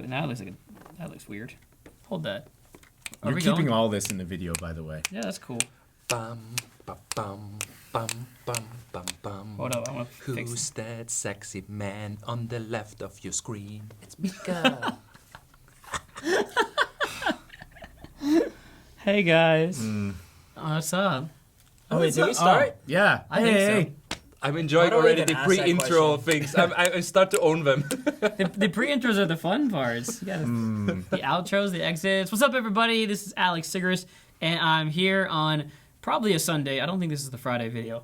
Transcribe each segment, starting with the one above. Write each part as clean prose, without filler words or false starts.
Now it that looks weird. Hold that. We're keeping all this in the video, by the way. Yeah, that's cool. Bum, ba, bum, bum, bum, bum, bum. Hold up, I want to fix Who's that sexy man on the left of your screen? It's Mika. Hey guys. What's up? Oh, wait, did we start? Yeah. I think so. I'm enjoying Why don't we already even the ask that pre-intro question? things. I start to own them. The pre-intros are the fun parts. You gotta, the outros, the exits. What's up, everybody? This is Sigrist, and I'm here on probably a Sunday. I don't think this is the Friday video.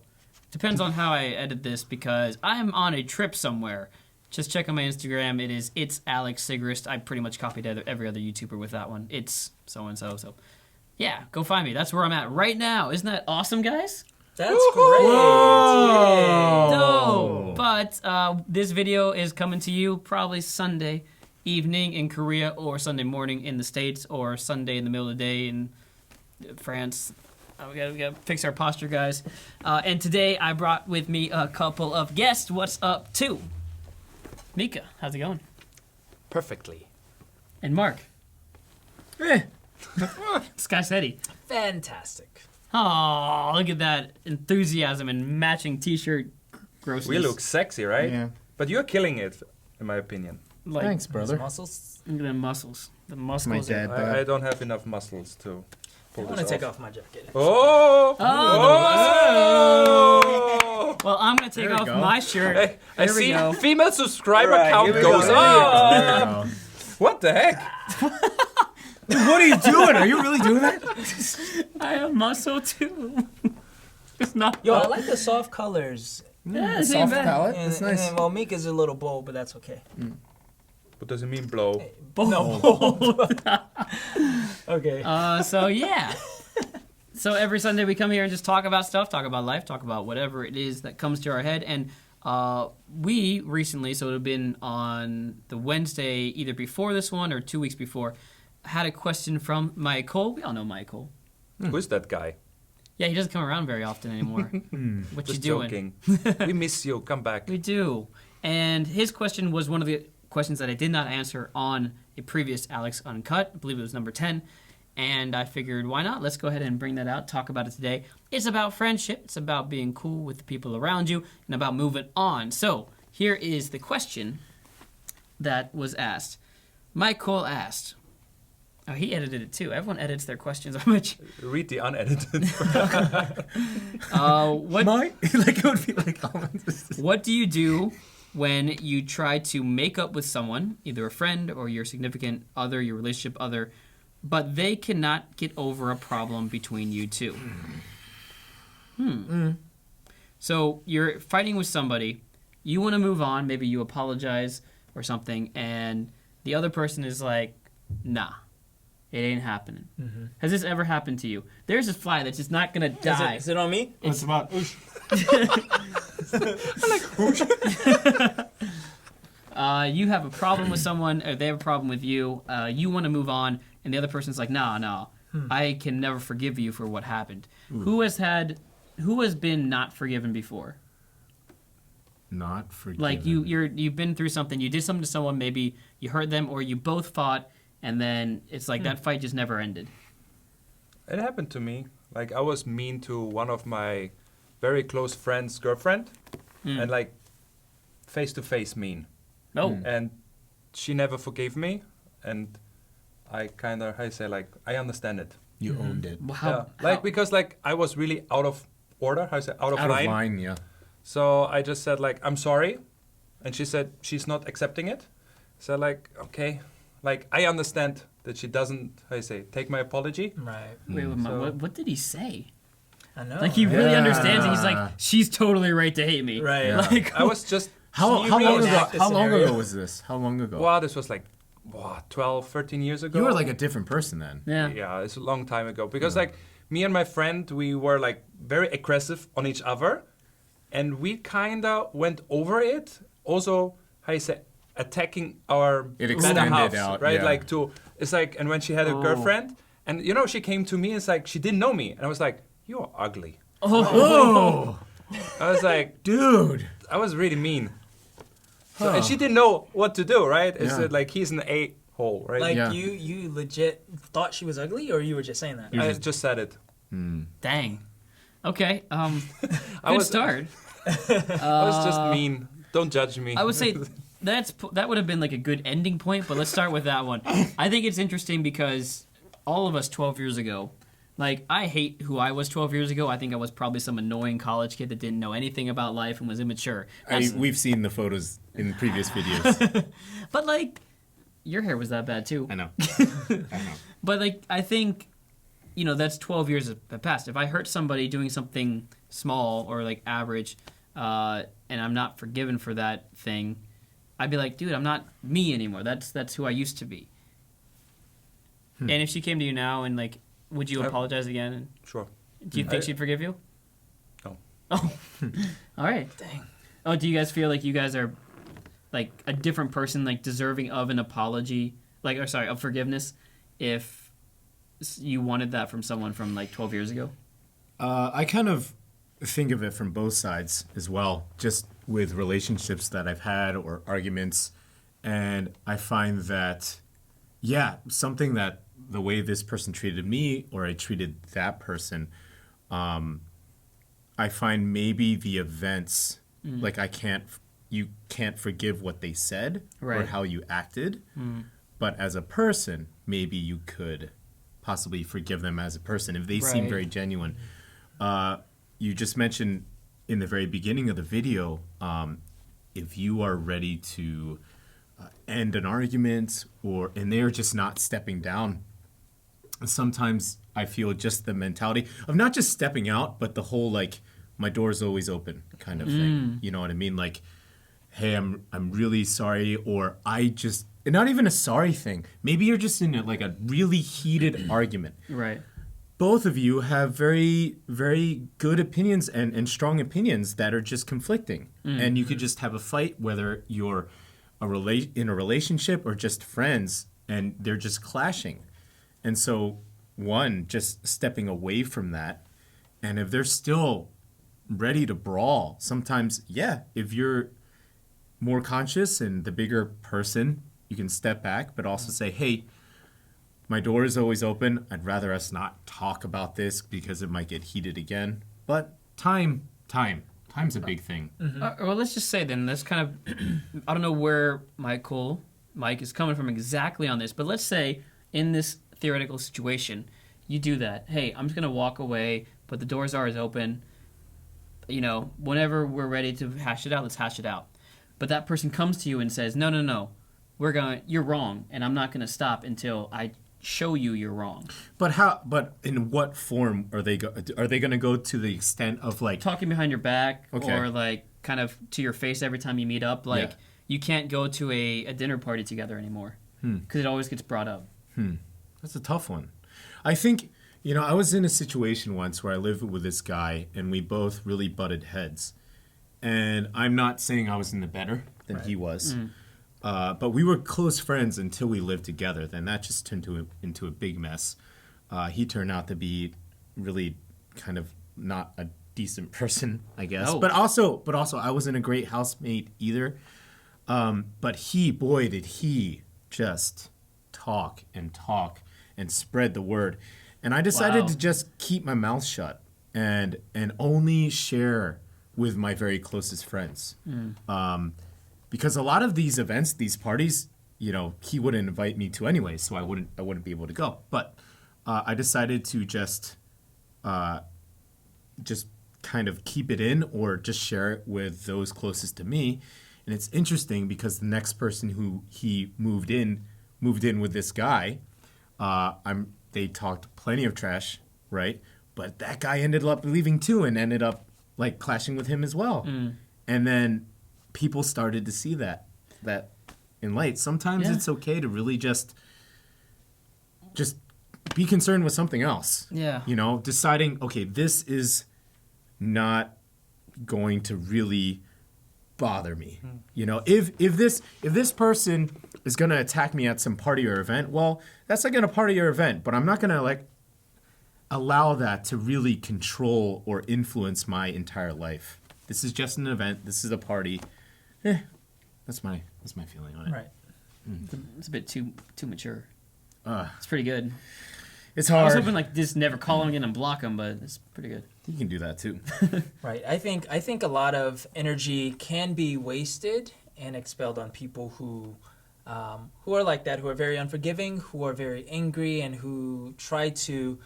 Depends on how I edit this because I'm on a trip somewhere. Just check on my Instagram. It is itsalexsigrist. I pretty much copied every other YouTuber with that one. It's so-and-so. So, yeah, go find me. That's where I'm at right now. Isn't that awesome, guys? That's great. No, but this video is coming to you probably Sunday evening in Korea or Sunday morning in the States or Sunday in the middle of the day in France. We gotta fix our posture, guys. And today I brought with me a couple of guests. What's up, too? Mika, how's it going? Perfectly. And Mark. Skycedi. Fantastic. Oh, look at that enthusiasm and matching t-shirt grossness. We look sexy, right? Yeah. But you're killing it, in my opinion. Like, Thanks, Those brother. muscles. look at the muscles. The muscles. My are- dad. I don't have enough muscles to I pull want this to take off. off my jacket. Oh! Oh, Oh! Well, I'm gonna take There we off go. my shirt. Hey, I There we see go. female subscriber Right, count here we go, goes here we up. There What the heck? you go. What are you doing? Are you really doing that? I have muscle too. It's not. Yo, I like the soft colors. Yeah, it's ain't Soft bad. palette. And, That's nice. and well, Mika's a little bold, but that's okay. What does it mean, blow? Bold. Okay. So yeah. So every Sunday we come here and just talk about stuff, talk about life, talk about whatever it is that comes to our head. And we recently, so it would have been on the Wednesday, either before this one or 2 weeks before, had a question from Michael. We all know Michael. Who's that guy? Yeah, he doesn't come around very often anymore. What Just you doing? joking. We miss you. Come back. We do. And his question was one of the questions that I did not answer on a previous Alex Uncut. I believe it was number 10. And I figured, why not? Let's go ahead and bring that out, talk about it today. It's about friendship. It's about being cool with the people around you and about moving on. So here is the question that was asked. Michael asked. Oh, he edited it too. Everyone edits their questions. Read the unedited. What Like it would be like. What do you do when you try to make up with someone, either a friend or your significant other, your relationship other, but they cannot get over a problem between you two? So you're fighting with somebody, you want to move on, maybe you apologize or something, and the other person is like, nah, it ain't happening. Has this ever happened to you? There's this fly that's just not going to die. Is it on me? It's about. You have a problem with someone, or they have a problem with you. You want to move on, and the other person's like, "Nah, I can never forgive you for what happened." Who has been not forgiven before? Not forgiven. Like you've been through something. You did something to someone. Maybe you hurt them, or you both fought, and then it's like that fight just never ended. It happened to me. Like, I was mean to one of my very close friend's girlfriend. And, like, face-to-face mean. No. And she never forgave me. And I kind of, I understand it. You owned it. Well, Because, I was really out of order. Out of Out line. of line, yeah. So I just said, I'm sorry. And she said she's not accepting it. So, okay. I understand that she doesn't, take my apology. Right. Wait, So- what did he say? I know. Like he really Yeah. understands it. He's like, she's totally right to hate me. Right. Yeah. Like I was just... How long ago? reenact the How long scenario. ago was this? How long ago? Wow, this was 12, 13 years ago. You were like a different person then. yeah. Yeah, it's a long time ago. Because me and my friend, we were very aggressive on each other. And we kind of went over it. Also, attacking our It better extended halves, out, right? yeah. And when she had a Oh. girlfriend, and she came to me, it's she didn't know me. And I was like, you're ugly. Oh, I was like, dude. I was really mean. So, and she didn't know what to do, right? It's Yeah. like he's an a-hole, right? Like Yeah. you legit thought she was ugly, or you were just saying that? I just said it. Dang. Okay. I Good was start. I was just mean. Don't judge me. I would say that would have been like a good ending point, but let's start with that one. I think it's interesting because all of us 12 years ago, like I hate who I was 12 years ago. I think I was probably some annoying college kid that didn't know anything about life and was immature. We've seen the photos in previous videos. But like, your hair was that bad too. I know. But like, I think, that's 12 years have passed. If I hurt somebody doing something small or like average, and I'm not forgiven for that thing, I'd be like, dude, I'm not me anymore. That's who I used to be. And if she came to you now and like, would you apologize again? Sure. Do you think she'd forgive you? No. Oh, all right. Dang. Oh, do you guys feel like you guys are like a different person, like deserving of an apology, of forgiveness, if you wanted that from someone from like 12 years ago? I kind of think of it from both sides as well, just with relationships that I've had or arguments. And I find that, something that the way this person treated me or I treated that person, I find maybe the events, like you can't forgive what they said or Right. how you acted. But as a person, maybe you could possibly forgive them as a person if they seem Right. very genuine. You just mentioned in the very beginning of the video, if you are ready to end an argument and they're just not stepping down, sometimes I feel just the mentality of not just stepping out, but the whole like my door's always open kind of thing. You know what I mean? Like, hey, I'm really sorry, or and not even a sorry thing. Maybe you're just in a really heated argument. Right. Both of you have very, very good opinions and strong opinions that are just conflicting. And you could just have a fight, whether you're in a relationship or just friends, and they're just clashing. And so, one, just stepping away from that. And if they're still ready to brawl, sometimes, if you're more conscious and the bigger person, you can step back, but also say, hey, my door is always open. I'd rather us not talk about this because it might get heated again. But time's a big thing. Well, let's just say then, let's kind of, I don't know where Mike is coming from exactly on this, but let's say in this theoretical situation, you do that. Hey, I'm just going to walk away, but the doors are always open. Whenever we're ready to hash it out, let's hash it out. But that person comes to you and says, no, you're wrong, and I'm not going to stop until I show you you're wrong. But in what form are they going to go to the extent of like Talking behind your back, Okay. or like kind of to your face every time you meet up. Like, you can't go to a dinner party together anymore because it always gets brought up. That's a tough one. I think, I was in a situation once where I lived with this guy and we both really butted heads. And I'm not saying I was in the better than he was. But we were close friends until we lived together. Then that just turned into a big mess. He turned out to be really kind of not a decent person, I guess. Oh. But also, I wasn't a great housemate either. But did he just talk and spread the word. And I decided Wow. to just keep my mouth shut and only share with my very closest friends. Because a lot of these events, these parties, he wouldn't invite me to anyway, so I wouldn't be able to go. But I decided to just kind of keep it in or just share it with those closest to me. And it's interesting because the next person who he moved in with this guy, they talked plenty of trash, right? But that guy ended up leaving too and ended up like clashing with him as well. And then people started to see that in light. Sometimes it's okay to really just be concerned with something else. Yeah. Deciding, okay, this is not going to really bother me. If this person is going to attack me at some party or event, well, that's like in a party or event, but I'm not going to like allow that to really control or influence my entire life. This is just an event. This is a party. That's my feeling on it. Right. It's a bit too mature. Uh, It's pretty good. it's I was hard. hoping like just never call him again and block him, but it's pretty good. You can do that too. Right. I think a lot of energy can be wasted and expelled on people who are like that, who are very unforgiving, who are very angry, and who try to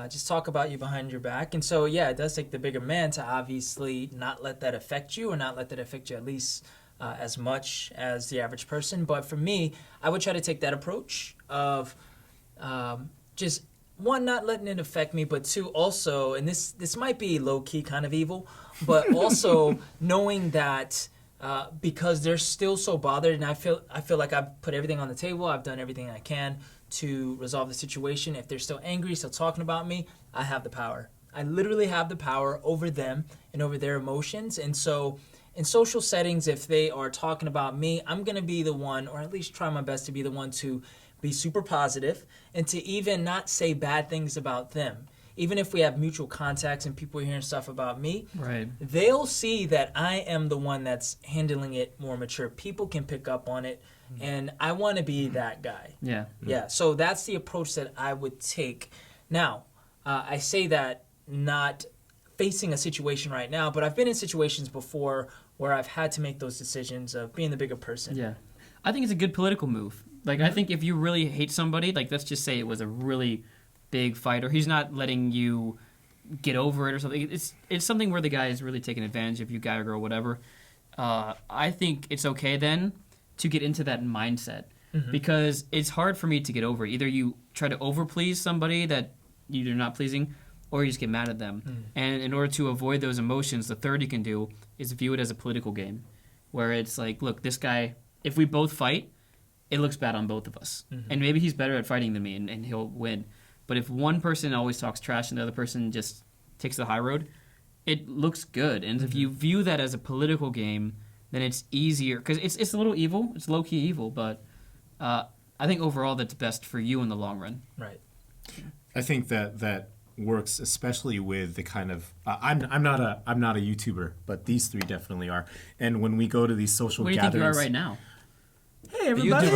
just talk about you behind your back. And so, yeah, it does take the bigger man to obviously not let that affect you, or not let that affect you at least as much as the average person. But for me, I would try to take that approach of just, one, not letting it affect me, but two, also, and this might be low-key kind of evil, but also knowing that because they're still so bothered, and I feel like I've put everything on the table, I've done everything I can to resolve the situation. If they're still angry, still talking about me, I have the power. I literally have the power over them and over their emotions. And so in social settings, if they are talking about me, I'm going to be the one, or at least try my best to be the one, to be super positive and to even not say bad things about them. Even if we have mutual contacts and people are hearing stuff about me, Right. they'll see that I am the one that's handling it more mature. People can pick up on it, and I want to be that guy. Yeah. Yeah, so that's the approach that I would take. Now, I say that not facing a situation right now, but I've been in situations before where I've had to make those decisions of being the bigger person. Yeah. I think it's a good political move. Like, I think if you really hate somebody, like, let's just say it was a really big fight, or he's not letting you get over it or something. It's something where the guy is really taking advantage of you, guy or girl, whatever. I think it's okay then to get into that mindset, because it's hard for me to get over it. Either you try to overplease somebody that you're not pleasing, or you just get mad at them. And in order to avoid those emotions, the third you can do is view it as a political game, where it's like, look, this guy, if we both fight, it looks bad on both of us. And maybe he's better at fighting than me, and he'll win. But if one person always talks trash and the other person just takes the high road, it looks good. And if you view that as a political game, then it's easier. Because it's a little evil. It's low-key evil. But I think overall that's best for you in the long run. Right. I think that works especially with the kind of I'm not a YouTuber, but these three definitely are. And when we go to these social What do you gatherings, think you are right now? hey everybody.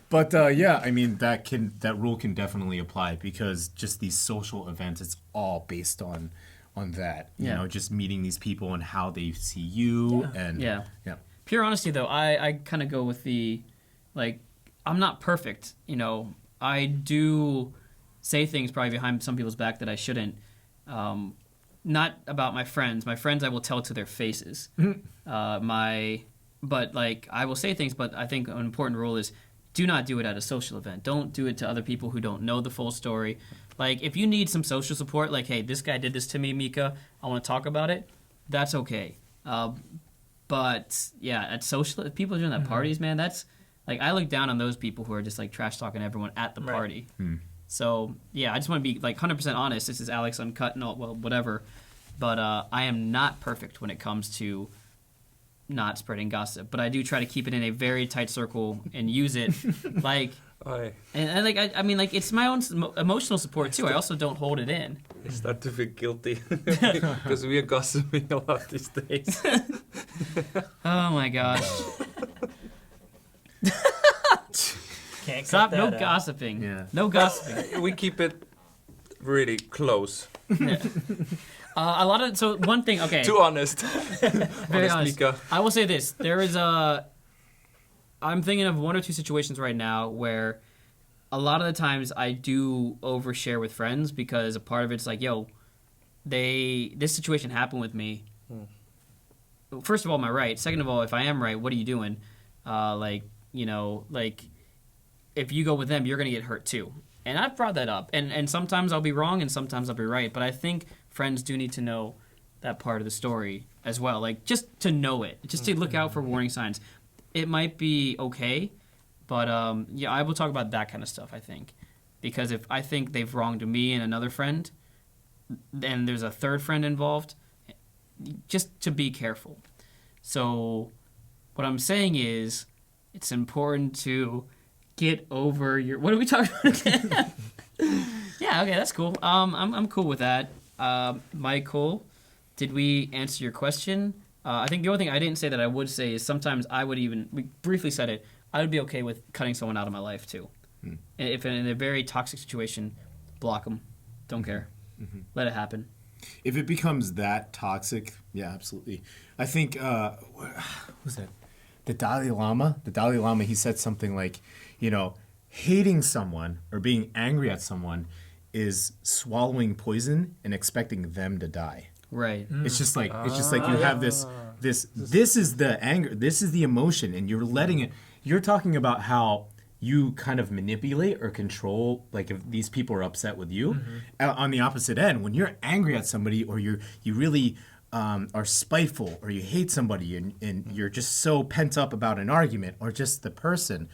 But yeah, I mean that rule can definitely apply, because just these social events, it's all based on that. You know, just meeting these people and how they see you. And Yeah. Pure honesty, though, I kind of go with the, like, I'm not perfect. You know, I do say things probably behind some people's back that I shouldn't. Not about my friends. My friends I will tell to their faces. But, like, I will say things, but I think an important rule is do not do it at a social event. Don't do it to other people who don't know the full story. Like, if you need some social support, like, hey, this guy did this to me, Mika, I want to talk about it, that's okay. But, yeah, at social, if people are doing that parties, man, that's, like, I look down on those people who are just, like, trash-talking everyone at the party. So, yeah, I just want to be, like, 100% honest. This is Alex Uncut and all, well, whatever. But I am not perfect when it comes to not spreading gossip, but I do try to keep it in a very tight circle and use it like and like I mean, like, it's my own emotional support too. I also don't hold it in. I start to feel guilty because we are gossiping a lot these days. Oh my gosh. Can't Stop. cut No that out. gossiping. Yeah. No gossiping. We keep it really close. A lot of, so one thing, okay, Too honest. very honest. Mika. I will say this: there is I'm thinking of one or two situations right now where a lot of the times I do overshare with friends, because a part of it's like, yo, this situation happened with me. First of all, am I right? Second of all, if I am right, what are you doing? Like, you know, like, if you go with them, you're gonna get hurt too. And I've brought that up, and sometimes I'll be wrong, and sometimes I'll be right. But I think friends do need to know that part of the story as well, like, just to know it, just to look out for warning signs. It might be okay, but yeah, I will talk about that kind of stuff, I think, because if I think they've wronged me and another friend, and there's a third friend involved, just to be careful. So what I'm saying is, it's important to get over your, what are we talking about again? Yeah, okay, that's cool. I'm cool with that. Michael, did we answer your question? I think the only thing I didn't say that I would say is sometimes we briefly said it, I would be okay with cutting someone out of my life too. If in a very toxic situation, block them. Don't care. Let it happen. If it becomes that toxic, yeah, absolutely. I think, what was that? The Dalai Lama, he said something like, hating someone or being angry at someone is swallowing poison and expecting them to die. Right. It's just like you have this is the anger, this is the emotion, and you're letting it. You're talking about how you kind of manipulate or control, like if these people are upset with you. On the opposite end, when you're angry at somebody or you really are spiteful or you hate somebody and you're just so pent up about an argument or just the person,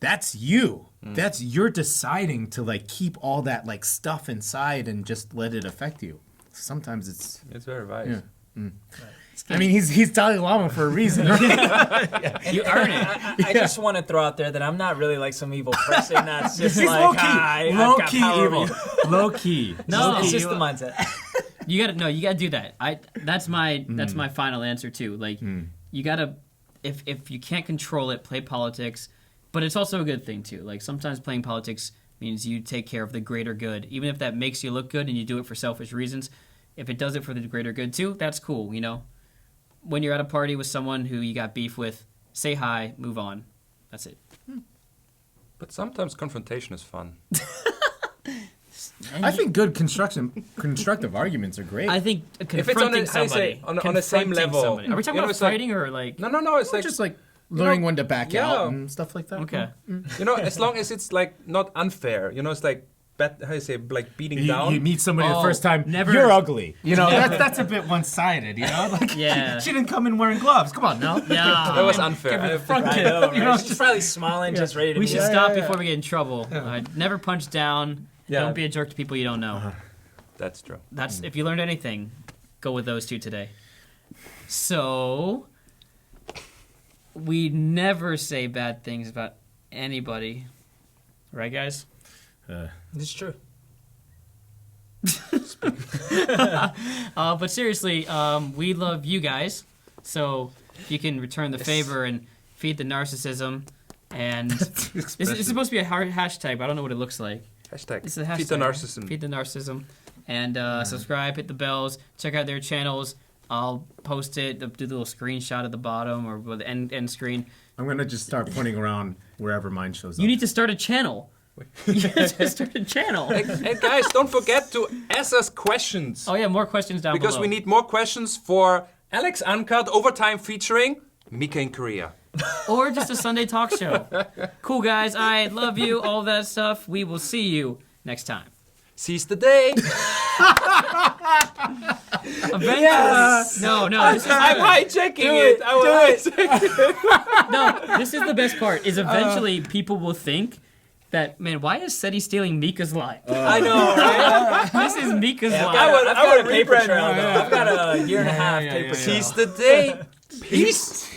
that's you. That's you're deciding to like keep all that like stuff inside and just let it affect you. Sometimes it's very wise. Yeah. I mean, he's Dalai Lama for a reason. You earn it. I just want to throw out there that I'm not really like some evil person that's just He's like, low key evil. Low key. No, It's just the mindset. You gotta do that. That's my final answer too. Like you gotta, if you can't control it, play politics. But it's also a good thing too. Like sometimes playing politics means you take care of the greater good, even if that makes you look good and you do it for selfish reasons. If it does it for the greater good too, that's cool. When you're at a party with someone who you got beef with, say hi, move on. That's it. But sometimes confrontation is fun. I think good constructive arguments are great. I think If it's on the same level. Somebody. Are we talking about fighting or like? No. It's like just like learning when to back out and stuff like that. Okay. as long as it's like not unfair. It's like like beating down. You meet somebody the first time, you're ugly. That's a bit one-sided. Like, Yeah. she didn't come in wearing gloves. Come on, no. Yeah. That was unfair. She's probably smiling, just ready to We be should like, stop before we get in trouble. Never punch down. Yeah. Don't be a jerk to people you don't know. That's true. That's if you learned anything, go with those two today. So we never say bad things about anybody, right, guys? It's true. But seriously, we love you guys. So if you can return the favor and feed the narcissism, and it's supposed to be a hashtag, but I don't know what it looks like. Hashtag. It's a hashtag. Feed the narcissism. Feed the narcissism. And subscribe, hit the bells, check out their channels. I'll post it, do the little screenshot at the bottom or with the end screen. I'm going to just start pointing around wherever mine shows up. You need to start a channel. You have to start a channel. Hey guys, don't forget to ask us questions. Oh yeah, more questions down Because below. we need more questions for Alex Uncut Overtime featuring MikainKorea. Or just a Sunday talk show. Cool, guys. I love you. All that stuff. We will see you next time. Seize the day. Yes. No. This is I'm hijacking it. I will hijack it. No, this is the best part. Is eventually people will think that, man, why is Cedi stealing Mika's line? I know, right? This is Mika's line. I've got a paper trail, though. I've got a year and a half paper trail. Seize the day. Peace.